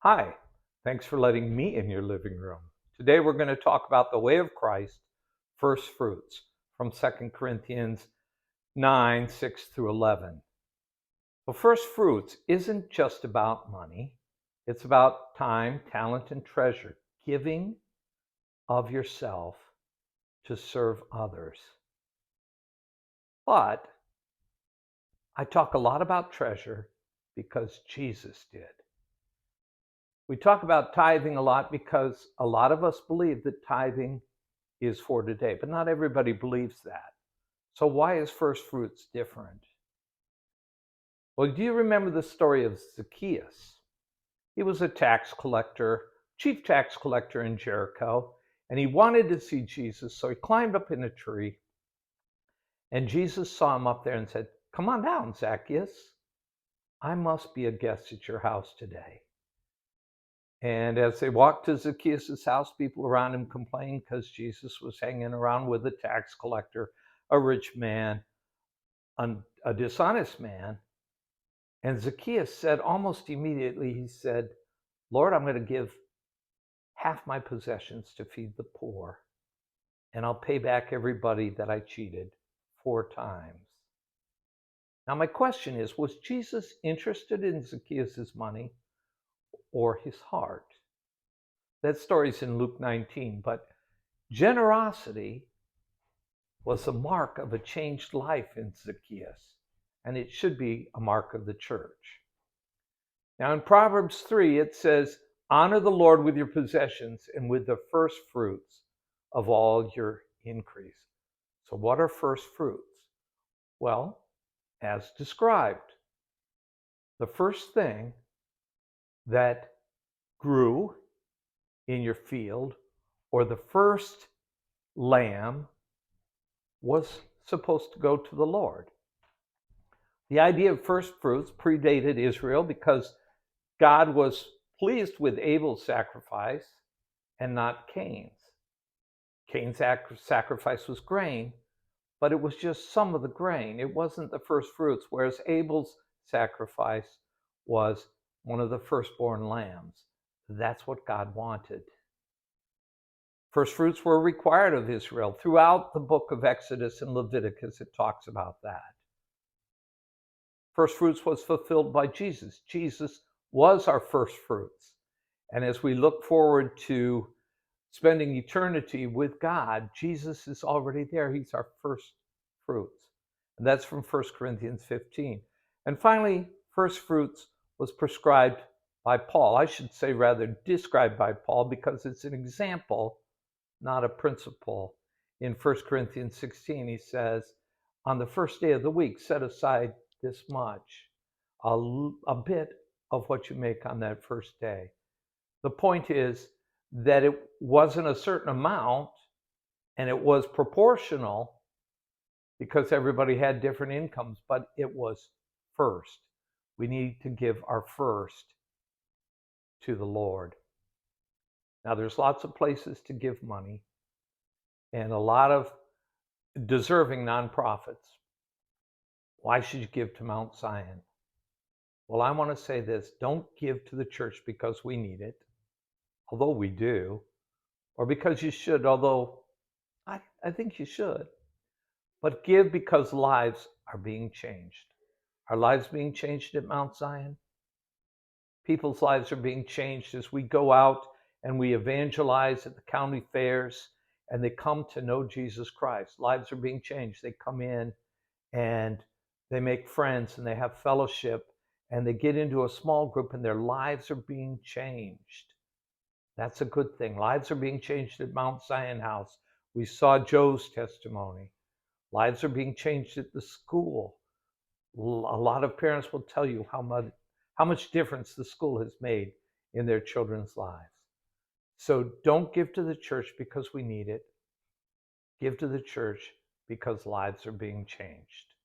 Hi, thanks for letting me in your living room. Today we're going to talk about the way of Christ, first fruits, from 2 Corinthians 9, 6 through 11. Well, first fruits isn't just about money, it's about time, talent, and treasure, giving of yourself to serve others. But I talk a lot about treasure because Jesus did. We talk about tithing a lot because a lot of us believe that tithing is for today, but not everybody believes that. So why is first fruits different? Well, do you remember the story of Zacchaeus? He was a tax collector, chief tax collector in Jericho, and he wanted to see Jesus, so he climbed up in a tree, and Jesus saw him up there and said, "Come on down, Zacchaeus. I must be a guest at your house today." And as they walked to Zacchaeus' house, people around him complained because Jesus was hanging around with a tax collector, a rich man, a dishonest man. And Zacchaeus said almost immediately, he said, "Lord, I'm going to give half my possessions to feed the poor, and I'll pay back everybody that I cheated 4 times." Now, my question is, was Jesus interested in Zacchaeus' money or his heart? That story's in Luke 19, but generosity was a mark of a changed life in Zacchaeus, and it should be a mark of the church. Now in Proverbs 3, it says, "Honor the Lord with your possessions and with the first fruits of all your increase." So what are first fruits? Well, as described, the first thing that grew in your field or the first lamb was supposed to go to the Lord. The idea of first fruits predated Israel because God was pleased with Abel's sacrifice and not Cain's. Cain's sacrifice was grain, but it was just some of the grain. It wasn't the first fruits, whereas Abel's sacrifice was one of the firstborn lambs. That's what God wanted. First fruits were required of Israel. Throughout the book of Exodus and Leviticus, it talks about that. First fruits was fulfilled by Jesus. Jesus was our first fruits. And as we look forward to spending eternity with God, Jesus is already there. He's our first fruits. And that's from 1 Corinthians 15. And finally, first fruits was prescribed by Paul. I should say rather described by Paul because it's an example, not a principle. In 1 Corinthians 16, he says, on the first day of the week, set aside this much, a bit of what you make on that first day. The point is that it wasn't a certain amount and it was proportional because everybody had different incomes, but it was first. We need to give our first to the Lord. Now, there's lots of places to give money and a lot of deserving nonprofits. Why should you give to Mount Zion? Well, I want to say this: don't give to the church because we need it, although we do, or because you should, although I think you should. But give because lives are being changed. Are lives being changed at Mount Zion? People's lives are being changed as we go out and we evangelize at the county fairs and they come to know Jesus Christ. Lives are being changed. They come in and they make friends and they have fellowship and they get into a small group and their lives are being changed. That's a good thing. Lives are being changed at Mount Zion House. We saw Joe's testimony. Lives are being changed at the school. A lot of parents will tell you how much difference the school has made in their children's lives. So don't give to the church because we need it. Give to the church because lives are being changed.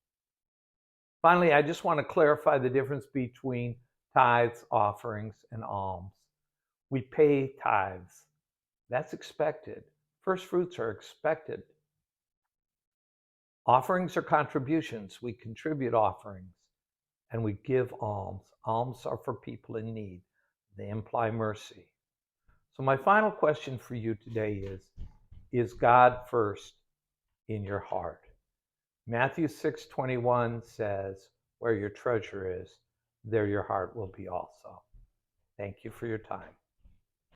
Finally, I just want to clarify the difference between tithes, offerings, and alms. We pay tithes. That's expected. First fruits are expected. Offerings are contributions. We contribute offerings and we give alms. Alms are for people in need. They imply mercy. So my final question for you today is God first in your heart? Matthew 6:21 says, where your treasure is, there your heart will be also. Thank you for your time.